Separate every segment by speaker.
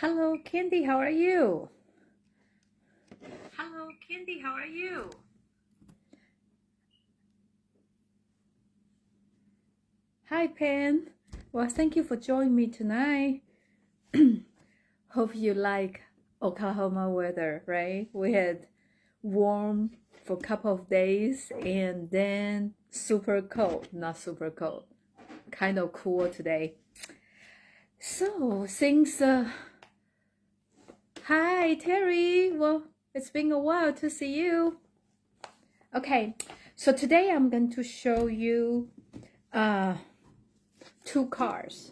Speaker 1: Hello, Candy, how are you? Hello, Candy, how are you? Hi, Pen. Well, thank you for joining me tonight. Hope you like Oklahoma weather, right? We had warm for a couple of days and then super cold, not super cold, kind of cool today. So, hi, Terry. Well, it's been a while to see you. Okay, so today I'm going to show you two cars,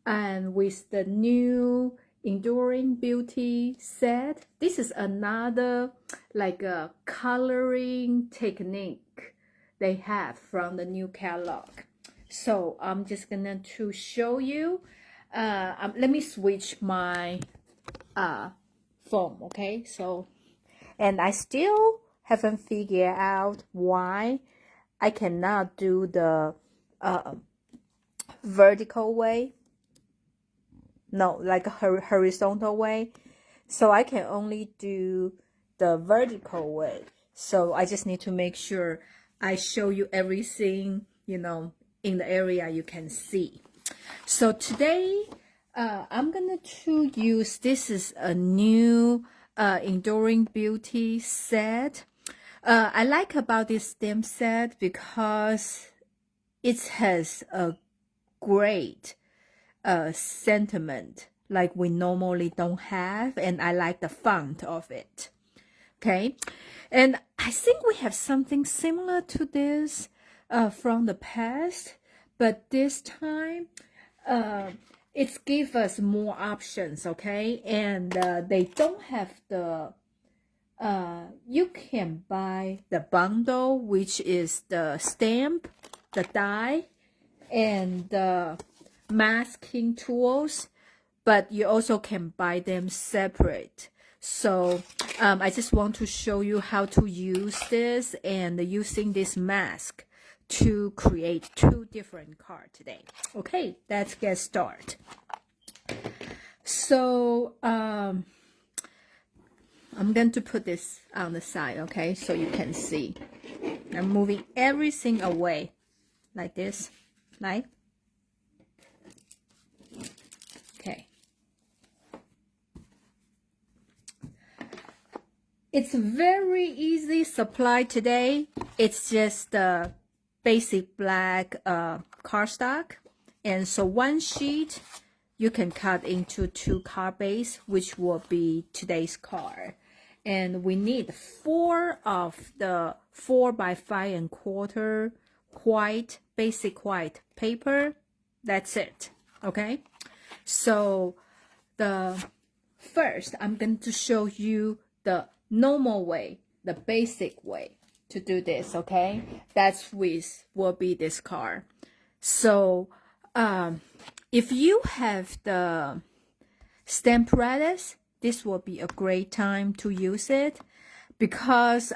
Speaker 1: and with the new Enduring Beauty set. This is another like a coloring technique they have from the new catalog. So I'm just gonna to show you. Let me switch my phone, okay? So, and I still haven't figured out why I cannot do the vertical way. No, like a horizontal way. So I can only do the vertical way. So I just need to make sure I show you everything, in the area you can see. So today, I'm gonna to use, this is a new Enduring Beauty set. I like about this stamp set because it has a great sentiment like we normally don't have, and I like the font of it. Okay, and I think we have something similar to this from the past, but this time it gives us more options. Okay, and they don't have the you can buy the bundle, which is the stamp, the die, and the masking tools, but you also can buy them separate. So I just want to show you how to use this and using this mask to create two different cards today. Okay, let's get started. So I'm going to put this on the side, okay, so you can see. I'm moving everything away like this, right? Okay. It's very easy supply today. It's just the basic black cardstock. And so one sheet you can cut into two card base, which will be today's card. And we need 4 of the 4x5¼ white, basic white paper. That's it. Okay. So the first, I'm going to show you the normal way, the basic way to do this, okay? That's will be this card. So if you have the Stamparatus, this will be a great time to use it, because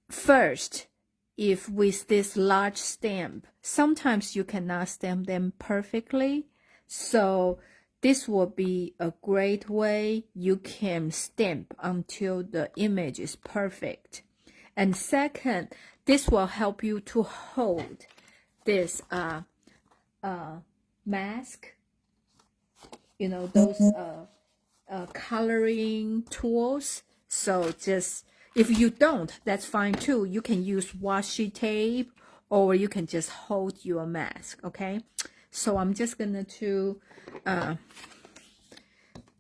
Speaker 1: first, if with this large stamp, sometimes you cannot stamp them perfectly. So this will be a great way you can stamp until the image is perfect. And second, this will help you to hold this mask, those coloring tools. So just, if you don't, that's fine too. You can use washi tape, or you can just hold your mask, okay? So I'm just gonna to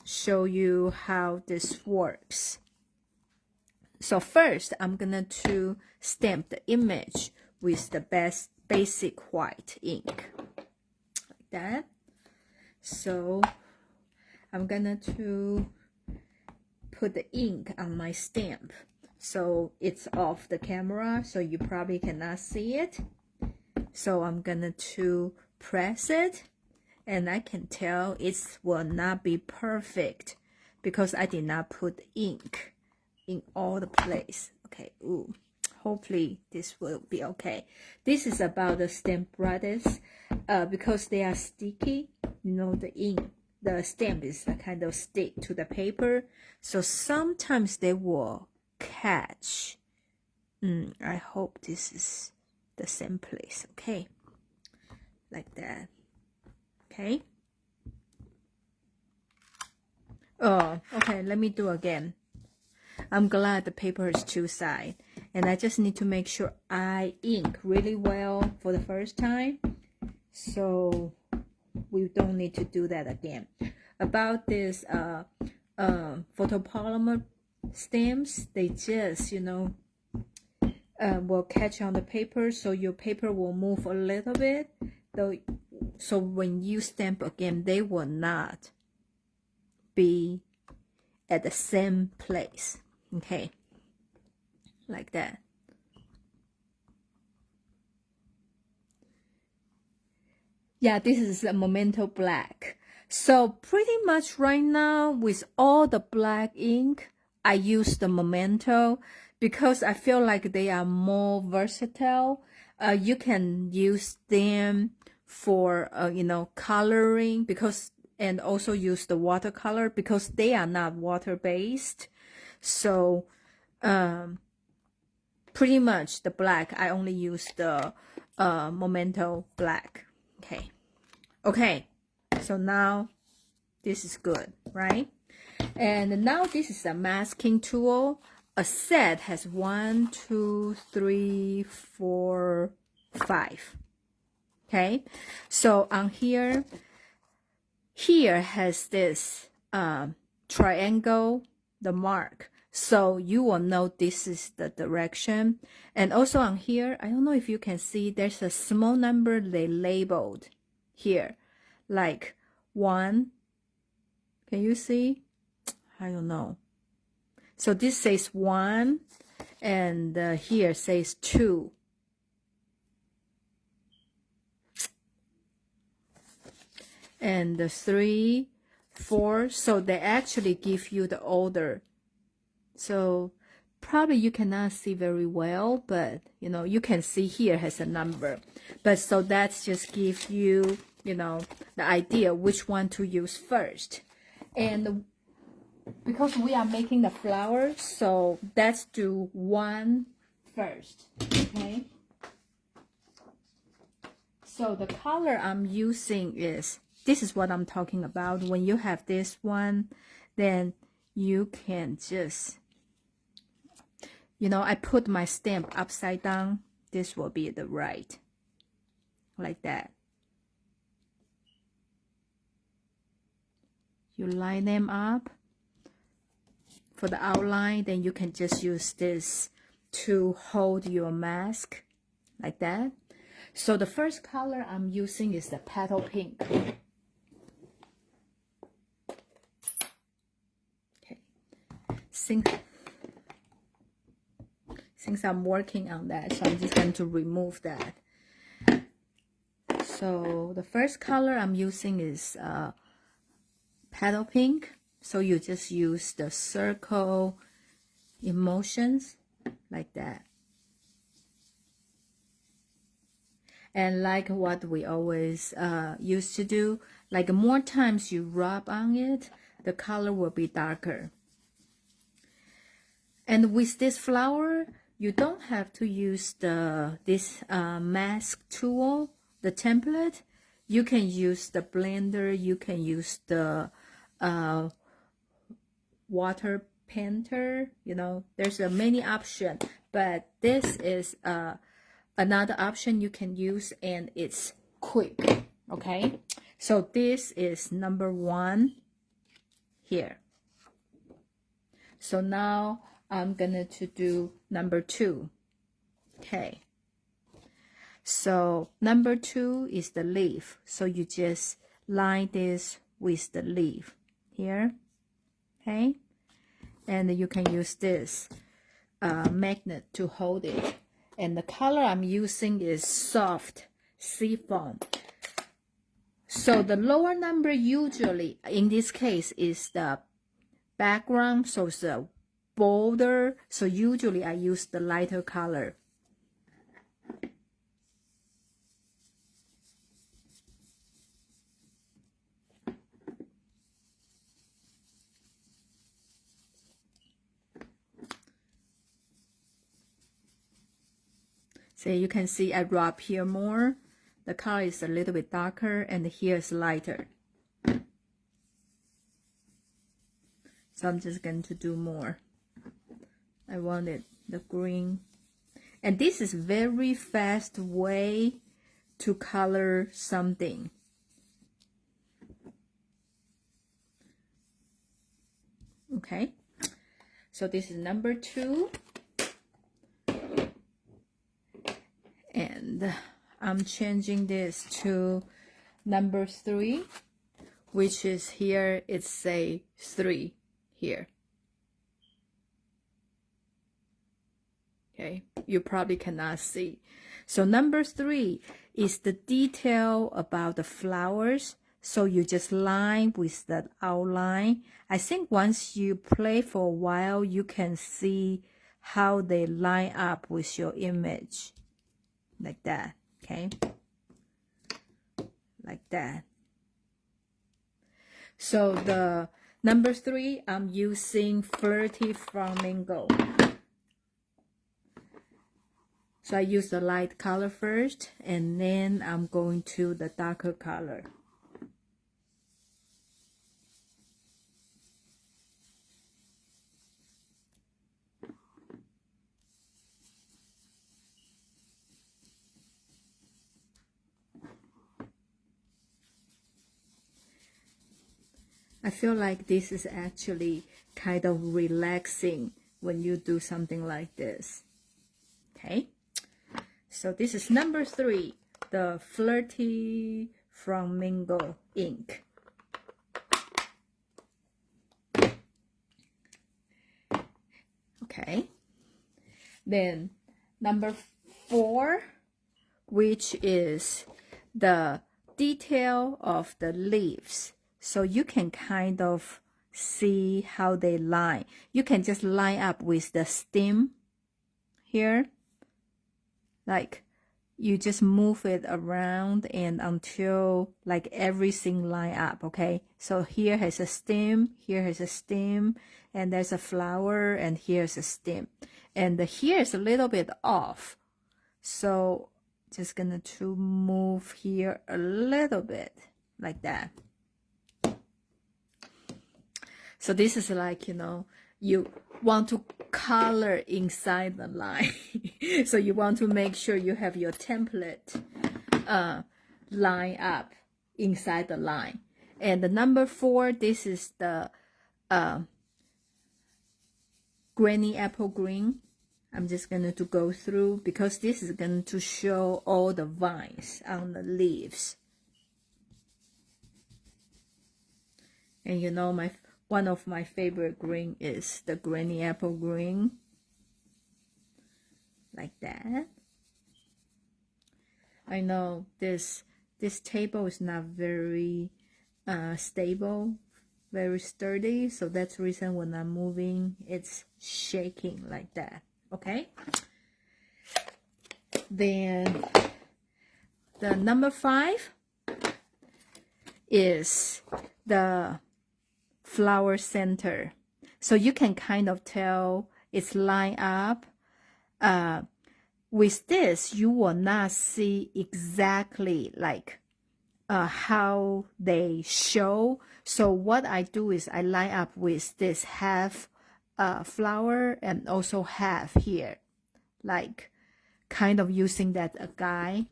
Speaker 1: show you how this works. So first, I'm gonna to stamp the image with the basic white ink, like that. So I'm gonna to put the ink on my stamp, so it's off the camera, so you probably cannot see it. So I'm gonna to press it, and I can tell it will not be perfect because I did not put ink in all the place. Okay, ooh, hopefully this will be okay. This is about the Stamparatus because they are sticky, the ink, the stamp is kind of stick to the paper, so sometimes they will catch. I hope this is the same place. Okay, like that. Okay. Oh, okay, let me do again. I'm glad the paper is two sides, and I just need to make sure I ink really well for the first time, so we don't need to do that again. About this photopolymer stamps, they just, you know, will catch on the paper, so your paper will move a little bit, though. So when you stamp again, they will not be at the same place. Okay, like that. Yeah, this is a Memento Black. So pretty much right now with all the black ink, I use the Memento because I feel like they are more versatile. You can use them for you know, coloring, because, and also use the watercolor because they are not water based. So pretty much the black, I only use the Memento Black. Okay, so now this is good, right? And now this is a masking tool. A set has 1, 2, 3, 4, 5. Okay, so on here has this triangle, the mark, so you will know this is the direction. And also on here, I don't know if you can see, there's a small number they labeled here, like 1. Can you see? I don't know. So this says 1, and here says 2. And 3, 4. So they actually give you the order. So probably you cannot see very well, but you know, you can see here has a number. But so that's just give you, you know, the idea which one to use first. And because we are making the flower, so let's do 1 first. Okay, so the color I'm using is, this is what I'm talking about. When you have this one, then you can just, you know, I put my stamp upside down. This will be the right, like that. You line them up for the outline, then you can just use this to hold your mask, like that. So the first color I'm using is the petal pink. Okay, since I'm working on that, so I'm just going to remove that. So the first color I'm using is petal pink. So you just use the circle emotions, like that. And like what we always used to do, like more times you rub on it, the color will be darker. And with this flower, you don't have to use this mask tool, the template. You can use the blender, you can use the water painter, you know, there's a many option, but this is another option you can use, and it's quick. Okay, so this is number 1 here. So now I'm gonna to do number 2. Okay, so number 2 is the leaf, so you just line this with the leaf here. Okay, and you can use this magnet to hold it. And the color I'm using is soft seafoam. So the lower number usually, in this case, is the background, so it's a bolder. So usually I use the lighter color. So you can see I rub here more. The color is a little bit darker and here is lighter. So I'm just going to do more. I wanted the green. And this is very fast way to color something. Okay. So this is number 2. And I'm changing this to number 3, which is here, it's say 3 here. Okay, you probably cannot see. So number 3 is the detail about the flowers. So you just line with that outline. I think once you play for a while, you can see how they line up with your image. Like that, okay? Like that. So the number 3, I'm using Flirty Flamingo. So I use the light color first, and then I'm going to the darker color. I feel like this is actually kind of relaxing when you do something like this. Okay, so this is number 3, the Flirty Flamingo ink. Okay, then number 4, which is the detail of the leaves. So you can kind of see how they line. You can just line up with the stem here. Like you just move it around and until like everything line up, okay? So here has a stem, here has a stem, and there's a flower, and here's a stem. And here is a little bit off. So just gonna to move here a little bit like that. So this is like, you know, you want to color inside the line. So you want to make sure you have your template line up inside the line. And the number 4, this is the Granny Apple Green. I'm just going to go through because this is going to show all the vines on the leaves. And you know, one of my favorite green is the Granny Apple Green. Like that. I know this table is not very stable, very sturdy, so that's the reason when I'm moving, it's shaking like that. Okay. Then the number 5 is the flower center. So you can kind of tell it's lined up. With this, you will not see exactly like how they show. So what I do is I line up with this half flower and also half here, like kind of using that a guide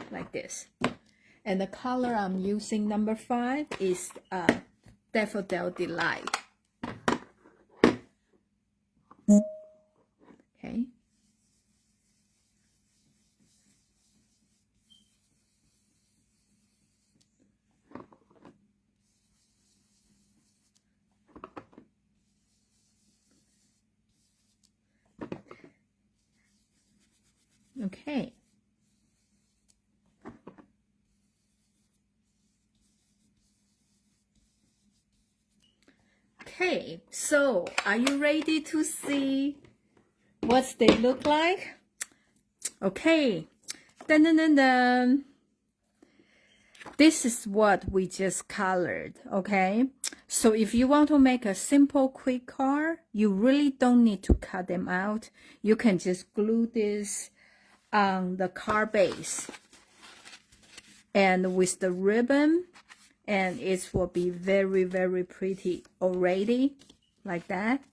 Speaker 1: like this. And the color I'm using, number 5, is Daffodil Delight. Okay. Okay. Okay, so are you ready to see what they look like? Okay, dun dun dun dun. This is what we just colored, okay? So if you want to make a simple quick card, you really don't need to cut them out. You can just glue this on the card base and with the ribbon, and it will be very, very pretty already, like that.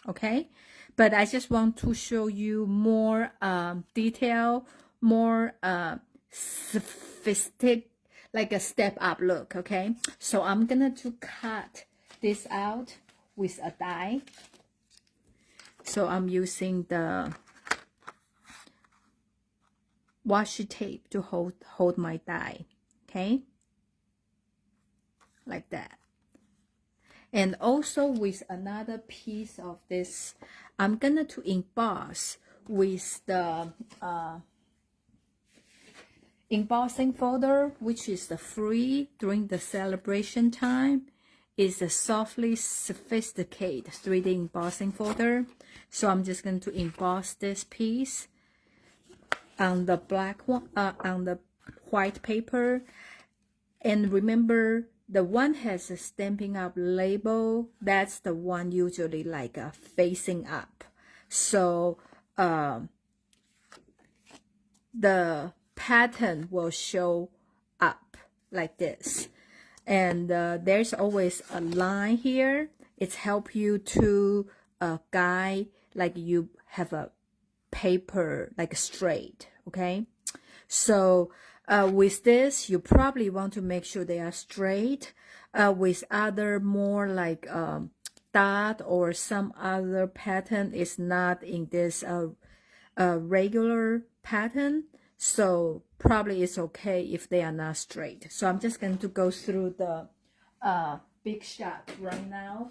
Speaker 1: Okay, but I just want to show you more detail, more sophisticated, like a step up look. Okay, so I'm gonna to cut this out with a die. So I'm using the washi tape to hold my die. Okay, like that. And also with another piece of this, I'm gonna to emboss with the embossing folder, which is the free during the celebration time. Is a softly sophisticated 3D embossing folder. So I'm just going to emboss this piece on the black one, on the white paper. And remember, the one has a Stampin' Up label. That's the one usually like facing up. So the pattern will show up like this. And there's always a line here. It's help you to guide, like you have a paper like straight. Okay, so with this, you probably want to make sure they are straight. With other more like dot or some other pattern is not in this regular pattern, so probably it's okay if they are not straight. So I'm just going to go through the big shot right now.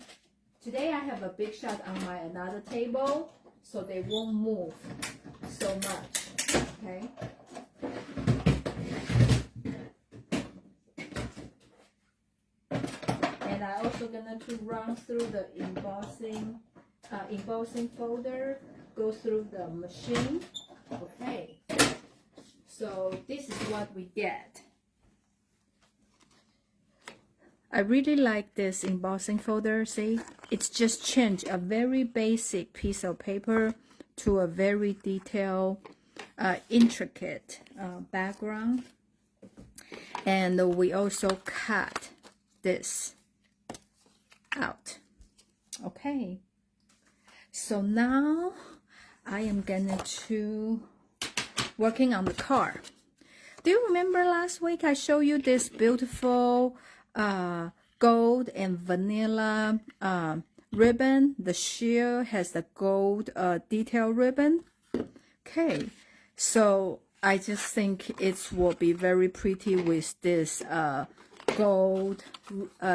Speaker 1: Today I have a big shot on my another table, so they won't move so much. Okay. And I also gonna to run through the embossing folder, go through the machine. Okay. So this is what we get. I really like this embossing folder. See, it's just changed a very basic piece of paper to a very detailed, intricate background. And we also cut this out. Okay. So now I am gonna to working on the card. Do you remember last week I showed you this beautiful gold and vanilla ribbon? The sheer has the gold detail ribbon. Okay, so I just think it will be very pretty with this gold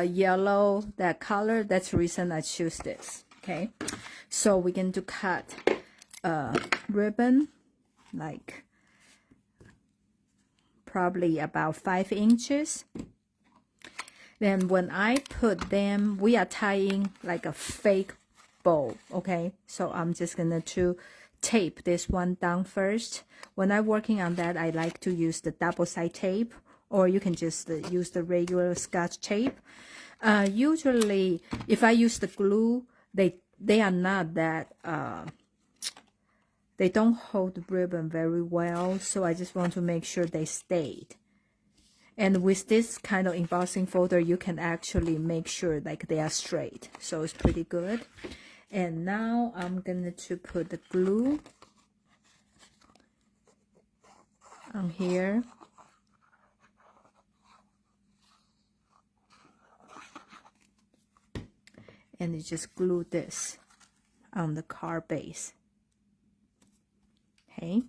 Speaker 1: yellow, that color. That's the reason I choose this. Okay, so we're going to cut ribbon like probably about 5 inches. Then when I put them, we are tying like a fake bow. Okay, so I'm just gonna to tape this one down first. When I'm working on that, I like to use the double side tape, or you can just use the regular Scotch tape. Usually if I use the glue, they are not that they don't hold the ribbon very well, so I just want to make sure they stayed. And with this kind of embossing folder, you can actually make sure like they are straight, so it's pretty good. And now I'm gonna to put the glue on here. And you just glue this on the card base. Okay.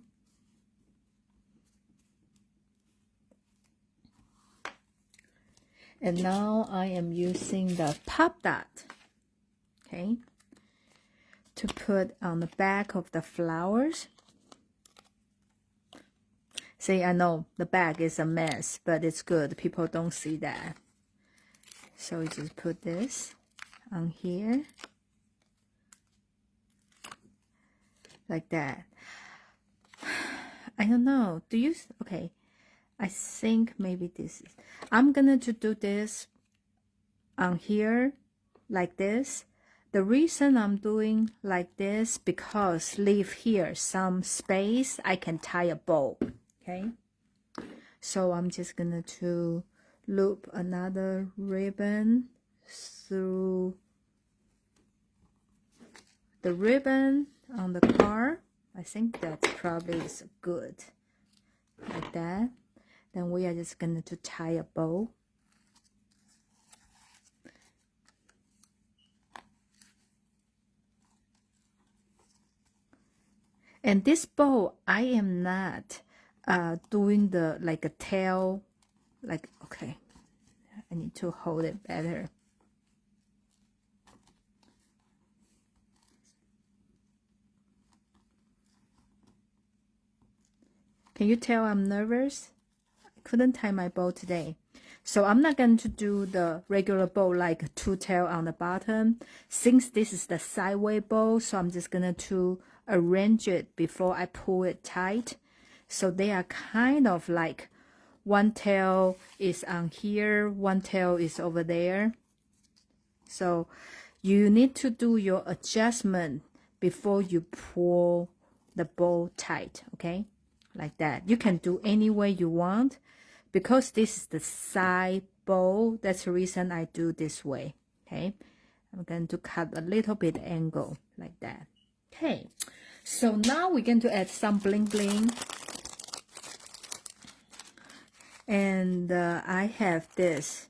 Speaker 1: And now I am using the pop dot, okay, to put on the back of the flowers. See, I know the back is a mess, but it's good. People don't see that. So you just put this on here, like that. I don't know. Do you? Okay. I think maybe this is, I'm gonna to do this on here like this, The reason I'm doing like this, because leave here some space, I can tie a bow, okay? So I'm just gonna to loop another ribbon through the ribbon on the card. I think that probably is good, like that. Then we are just gonna to tie a bow. And this bow, I am not doing the like a tail, like, okay, I need to hold it better. Can you tell I'm nervous? I couldn't tie my bow today. So I'm not going to do the regular bow like two tail on the bottom. Since this is the sideway bow, so I'm just going to arrange it before I pull it tight. So they are kind of like one tail is on here, one tail is over there. So you need to do your adjustment before you pull the bow tight, okay? Like that. You can do any way you want. Because this is the side bow, that's the reason I do this way, okay? I'm going to cut a little bit angle like that. Okay, so now we're going to add some bling bling. And I have this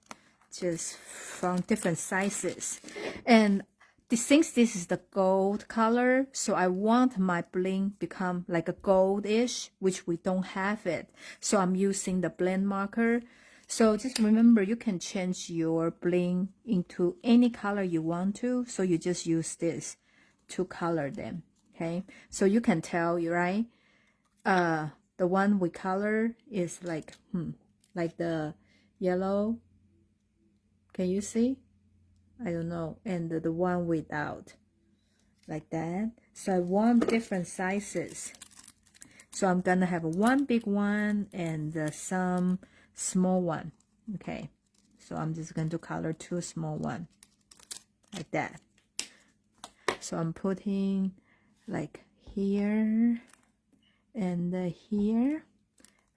Speaker 1: just from different sizes. And since this is the gold color, so I want my bling become like a goldish, which we don't have it. So I'm using the blend marker. So just remember, you can change your bling into any color you want to. So you just use this to color them, okay? So you can tell, right? The one we color is like the yellow. Can you see? I don't know. And the one without, like that. So I want different sizes. So I'm gonna have one big one and some small one. Okay. So I'm just going to color two small one, like that. So I'm putting like here and here.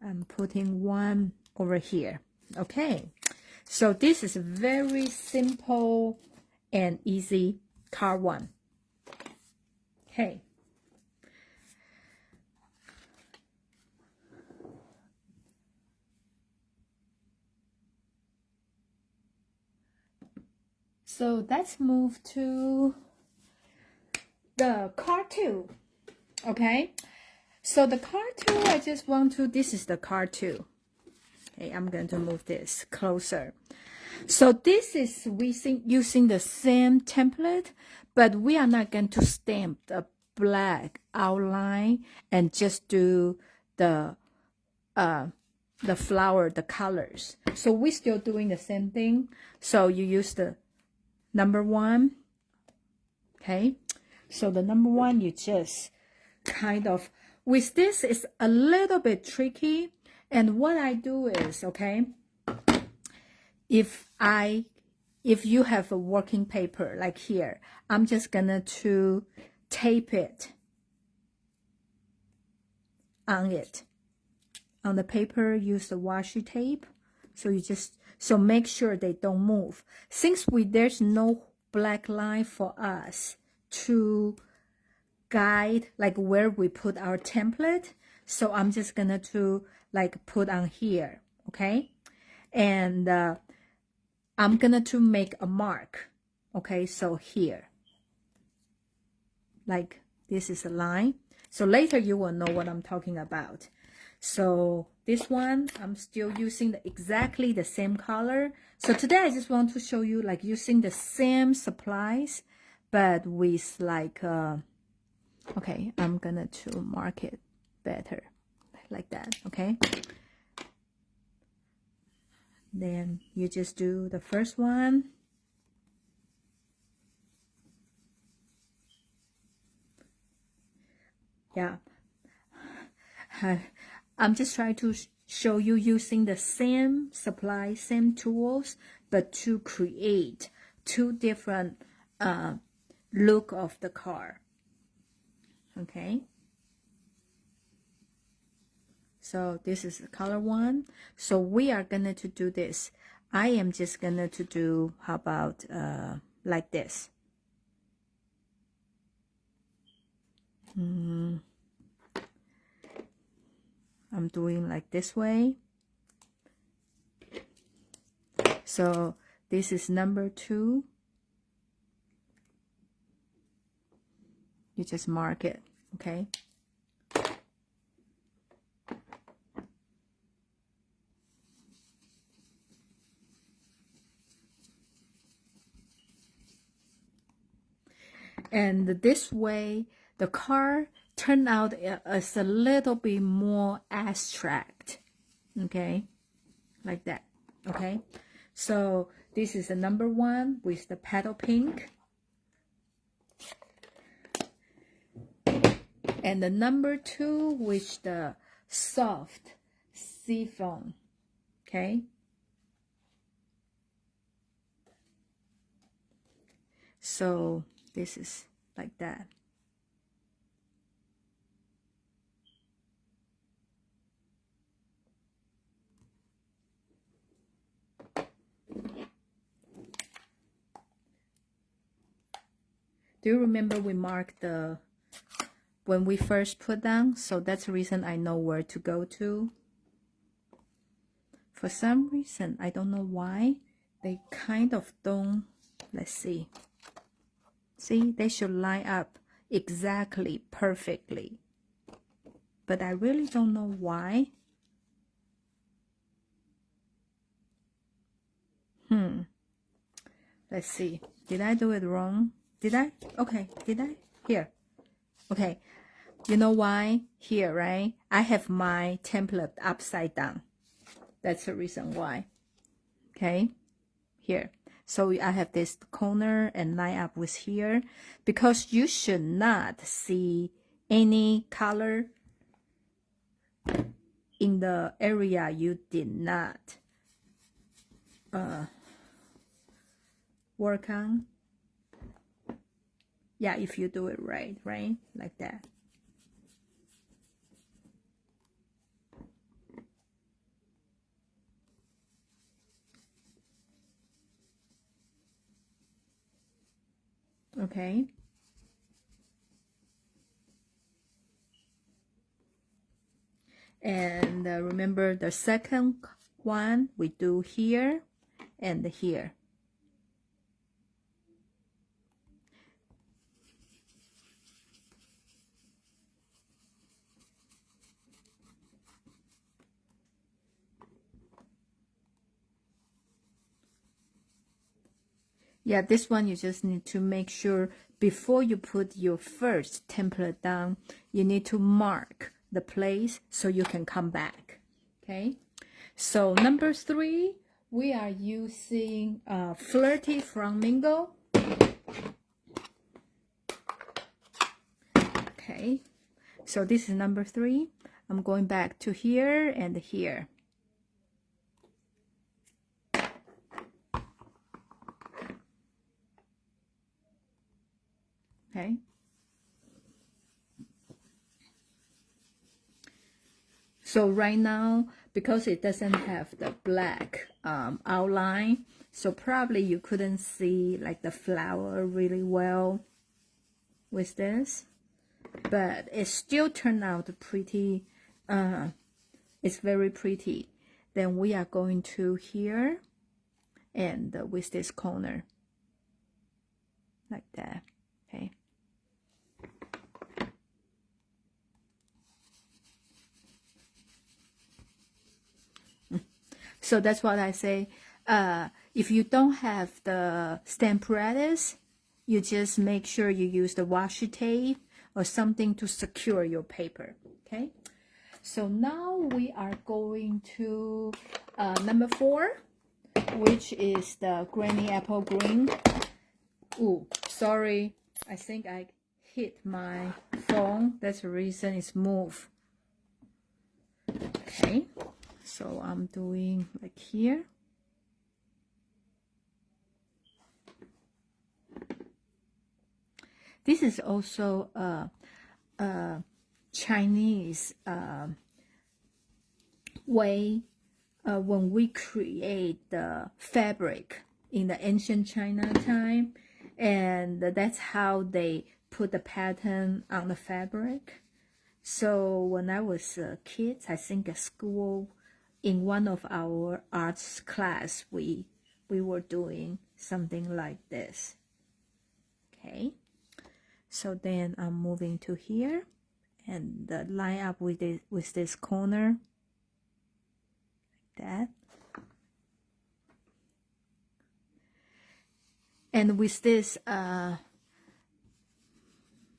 Speaker 1: I'm putting one over here. Okay. So this is very simple and easy card one. Okay. So let's move to the card two. Okay. So the card two, I just want to, this is the card two. Okay, I'm going to move this closer. So this is using the same template, but we are not going to stamp the black outline and just do the flower, the colors. So we're still doing the same thing. So you use the number one. Okay. So the number one, you just kind of, with this is a little bit tricky. And what I do is, okay, if you have a working paper like here, I'm just gonna to tape it on it. On the paper, use the washi tape. So you just, so make sure they don't move. Since there's no black line for us to guide like where we put our template, so I'm just gonna to like put on here, okay? And I'm gonna to make a mark, okay? So here, like this is a line. So later you will know what I'm talking about. So this one, I'm still using exactly the same color. So today I just want to show you like using the same supplies, but with like, okay, I'm gonna to mark it better, like that, okay? Then you just do the first one. Yeah. I'm just trying to show you using the same supply, same tools, but to create two different look of the card. Okay, so this is the color one. So we are gonna to do this. I am just gonna to do, how about like this. I'm doing like this way. So this is number 2. You just mark it, okay? And this way, the card turned out as a little bit more abstract, okay? Like that, okay? So this is the number 1 with the petal pink. And the number 2 with the soft seafoam, okay? So this is like that. Do you remember we marked the when we first put down? So that's the reason I know where to go to. For some reason, I don't know why, they kind of don't, let's see. See, they should line up exactly perfectly. But I really don't know why. Let's see. Did I do it wrong? Did I? Okay, did I? Here. Okay. You know why? Here, right? I have my template upside down. That's the reason why. Okay. Here. So I have this corner and line up with here. Because you should not see any color in the area you did not work on. Yeah, if you do it right? Like that. Okay. And remember the second one we do here and here. Yeah, this one you just need to make sure before you put your first template down, you need to mark the place so you can come back. Okay, so number 3, we are using Flirty Flamingo. Okay, so this is number 3. I'm going back to here and here. Okay. So right now, because it doesn't have the black outline, so probably you couldn't see like the flower really well with this, but it still turned out pretty. It's very pretty. Then we are going to here and with this corner like that. Okay. So that's what I say. If you don't have the stamp practice, you just make sure you use the washi tape or something to secure your paper. Okay. So now we are going to number 4, which is the Granny Apple Green. Ooh, sorry. I think I hit my phone. That's the reason it's moved. Okay. So I'm doing like here. this is also a Chinese way when we create the fabric in the ancient China time, and that's how they put the pattern on the fabric. So when I was a kid, I think at school, in one of our arts class, we were doing something like this. Okay, so then I'm moving to here and line up with this corner, like that. And with this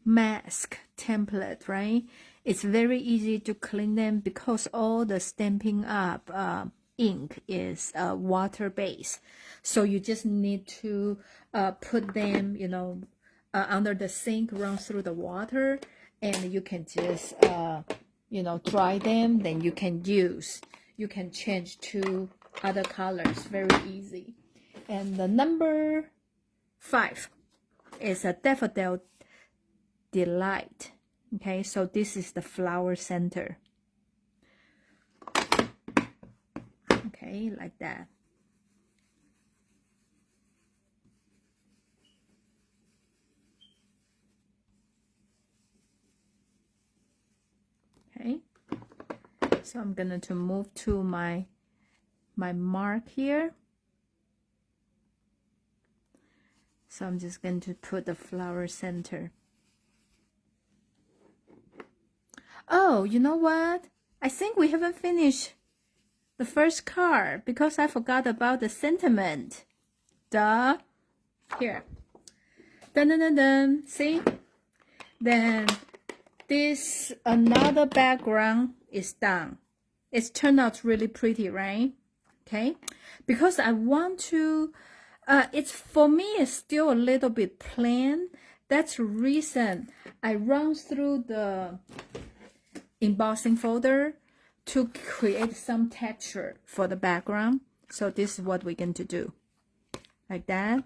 Speaker 1: mask template, right? It's very easy to clean them because all the Stampin' Up ink is water based. So you just need to put them, you know, under the sink, run through the water, and you can just, you know, dry them. Then you can change to other colors very easy. And the number 5 is a Daffodil Delight. Okay, so this is the flower center. Okay, like that. Okay, so I'm gonna to move to my mark here. So I'm just going to put the flower center. Oh, you know what? I think we haven't finished the first card because I forgot about the sentiment. Duh. Here. Dun dun dun dun. See? Then this another background is done. It's turned out really pretty, right? Okay. Because I want to, it's for me, it's still a little bit plain. That's the reason I run through the embossing folder to create some texture for the background. So this is what we're going to do, like that.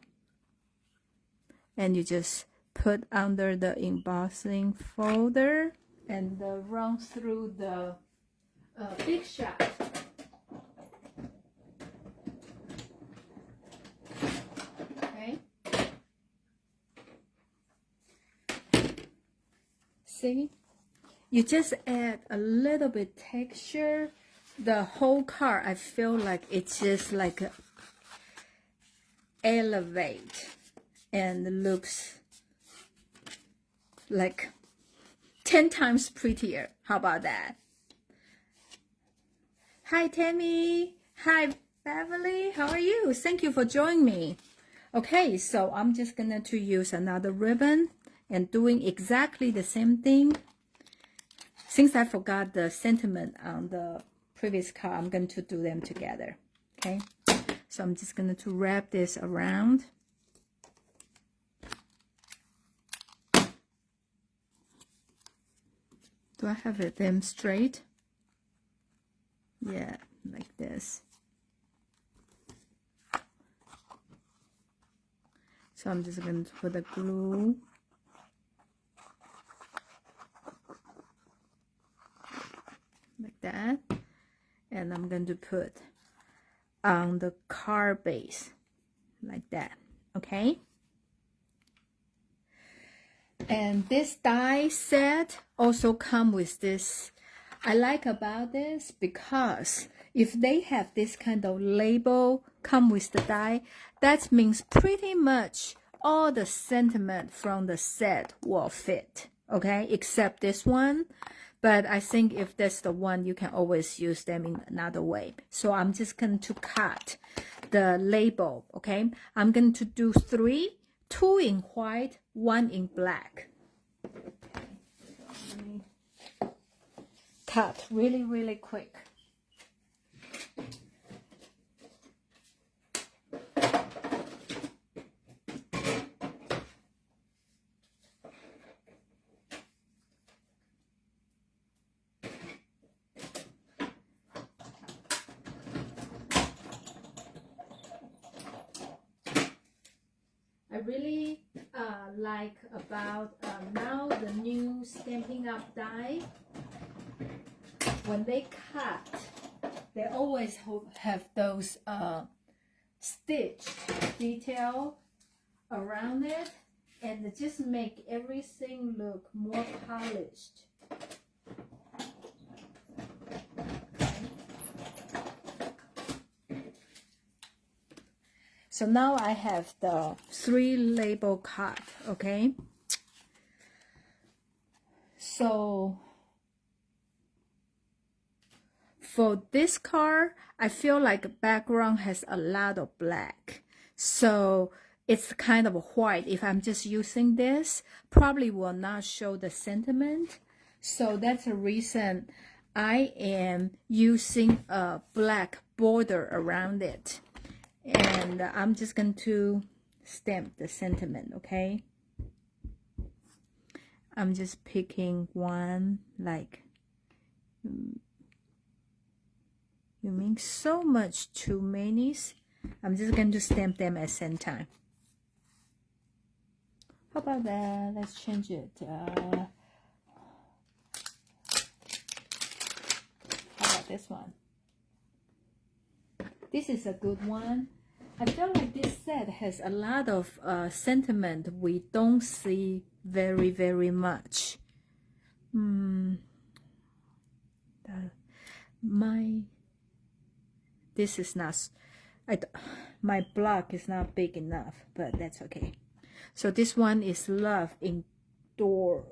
Speaker 1: And you just put under the embossing folder and run through the big shot. Okay. See? You just add a little bit texture. The whole card, I feel like it's just like elevate and looks like 10 times prettier. How about that? Hi, Tammy. Hi, Beverly. How are you? Thank you for joining me. Okay, so I'm just gonna to use another ribbon and doing exactly the same thing. Since I forgot the sentiment on the previous card, I'm going to do them together. Okay, so I'm just going to wrap this around. Do I have them straight? Yeah, like this. So I'm just going to put the glue. Like that. And I'm going to put on the card base like that. Okay. And this die set also come with this. I like about this because if they have this kind of label come with the die, that means pretty much all the sentiment from the set will fit. Okay, except this one. But I think if that's the one, you can always use them in another way. So I'm just going to cut the label, okay? I'm going to do 3, 2 in white, 1 in black. Okay, so let me cut really, really quick. like about now the new Stampin' Up die, when they cut, they always have those stitch detail around it, and it just make everything look more polished. So now I have the 3 label cut, okay? So for this card, I feel like the background has a lot of black. So it's kind of white. If I'm just using this, probably will not show the sentiment. So that's the reason I am using a black border around it. And I'm just going to stamp the sentiment, okay? I'm just picking one, like, you mean so much too many. I'm just going to stamp them at the same time. How about that? Let's change it. How about this one? This is a good one. I feel like this set has a lot of sentiment we don't see very much. This is not, my block is not big enough, but that's okay. So this one is Love Endures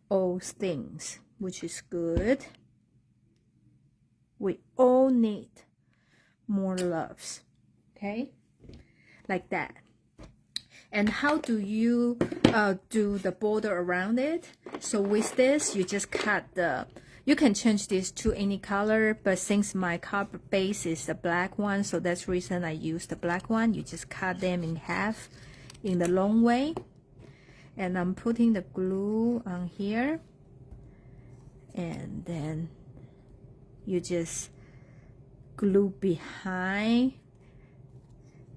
Speaker 1: All Things, which is good. We all need more loves, okay, like that. And how do you do the border around it? So with this, you just cut the, you can change this to any color, but since my card base is the black one, so that's the reason I use the black one. You just cut them in half in the long way. And I'm putting the glue on here, and then you just glue behind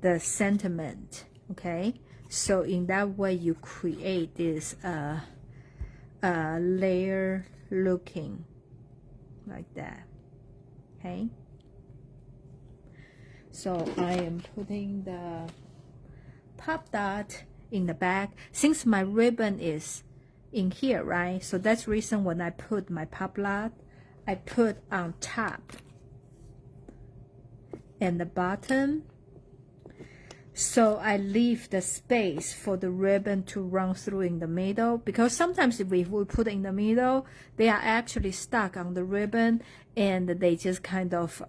Speaker 1: the sentiment, okay? So in that way you create this layer looking like that, okay? So I am putting the pop dot in the back. Since my ribbon is in here, right? So that's the reason when I put my pop dot, I put on top and the bottom, so I leave the space for the ribbon to run through in the middle, because sometimes if we put it in the middle, they are actually stuck on the ribbon and they just kind of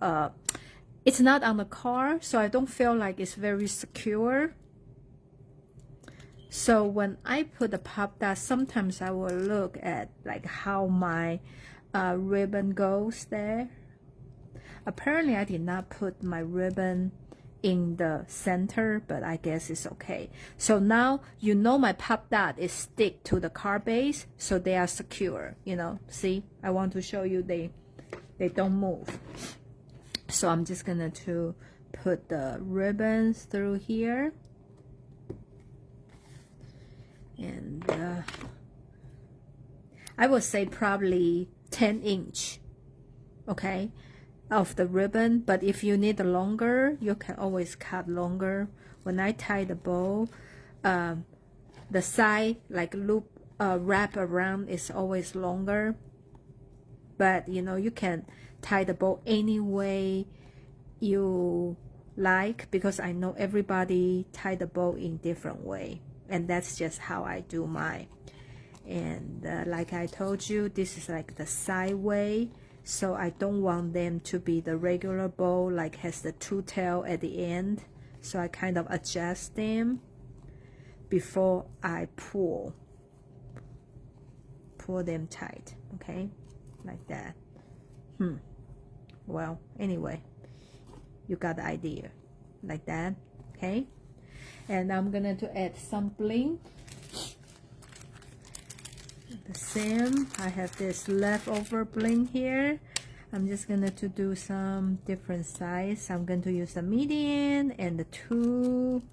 Speaker 1: it's not on the card, so I don't feel like it's very secure. So when I put the pop dot, sometimes I will look at like how my ribbon goes there. Apparently I did not put my ribbon in the center, but I guess it's okay. So now you know my pop dot is stick to the card base, so they are secure, you know. See, I want to show you they don't move. So I'm just gonna to put the ribbons through here, and I would say probably 10-inch, okay, of the ribbon. But if you need longer, you can always cut longer. When I tie the bow, the side like loop wrap around is always longer, but you know, you can tie the bow any way you like, because I know everybody tie the bow in different way, and that's just how I do mine. And like I told you, this is like the side way, so I don't want them to be the regular bow like has the two tail at the end, so I kind of adjust them before I pull them tight, okay, like that. Well, anyway, you got the idea, like that, okay. And I'm gonna to add some bling. The same, I have this leftover bling here. I'm just gonna to do some different size. I'm going to use the medium and the 2.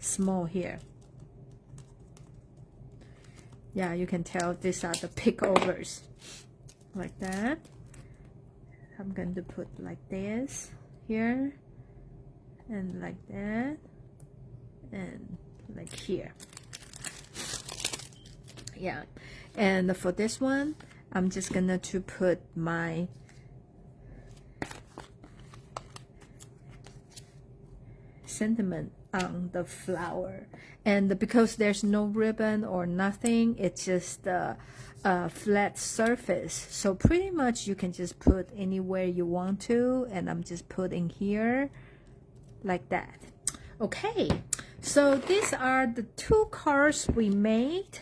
Speaker 1: small here. Yeah, you can tell these are the pickovers. Like that. I'm going to put like this here. And like that. And like here. Yeah. And for this one, I'm just gonna to put my sentiment on the flower. And because there's no ribbon or nothing, it's just a flat surface. So pretty much you can just put anywhere you want to. And I'm just putting here like that. Okay, so these are the 2 cards we made.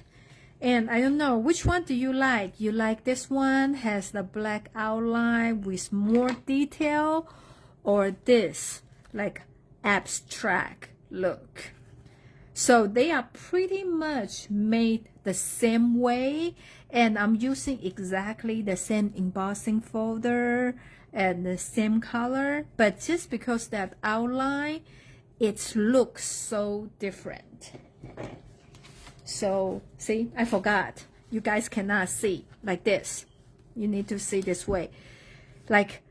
Speaker 1: And I don't know, which one do you like? You like this one, has the black outline with more detail, or this, like abstract look? So they are pretty much made the same way, and I'm using exactly the same embossing folder and the same color, but just because that outline, it looks so different. So, see, I forgot. You guys cannot see like this. You need to see this way. Like,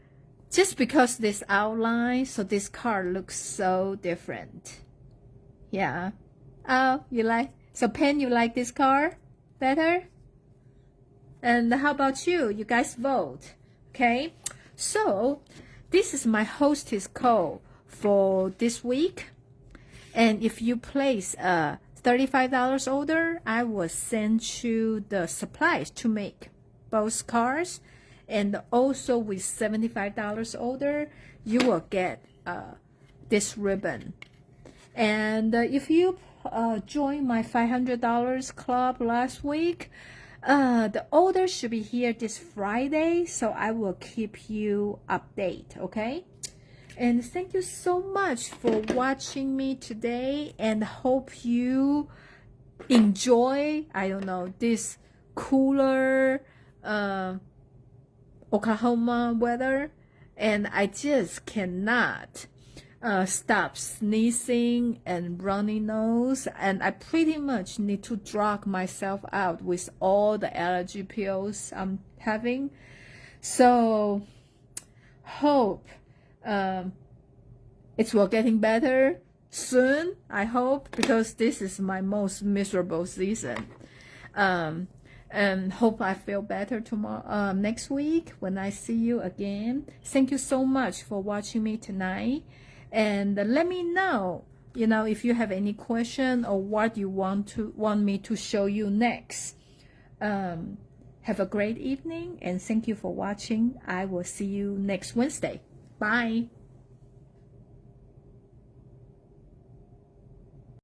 Speaker 1: just because this outline, so this card looks so different. Yeah. Oh, you like? So, Pen, you like this card better? And how about you? You guys vote. Okay? So, this is my hostess code for this week. And if you place a $35 order, I will send you the supplies to make both cards. And also with $75 order, you will get this ribbon. And if you joined my $500 club last week, the order should be here this Friday, so I will keep you updated, okay? And thank you so much for watching me today, and hope you enjoy, I don't know, this cooler Oklahoma weather. And I just cannot stop sneezing and runny nose, and I pretty much need to drug myself out with all the allergy pills I'm having. So hope it will getting better soon, I hope, because this is my most miserable season. And hope I feel better tomorrow, next week when I see you again. Thank you so much for watching me tonight, and let me know, if you have any question or what you want me to show you next. Have a great evening, and thank you for watching. I will see you next Wednesday. Bye.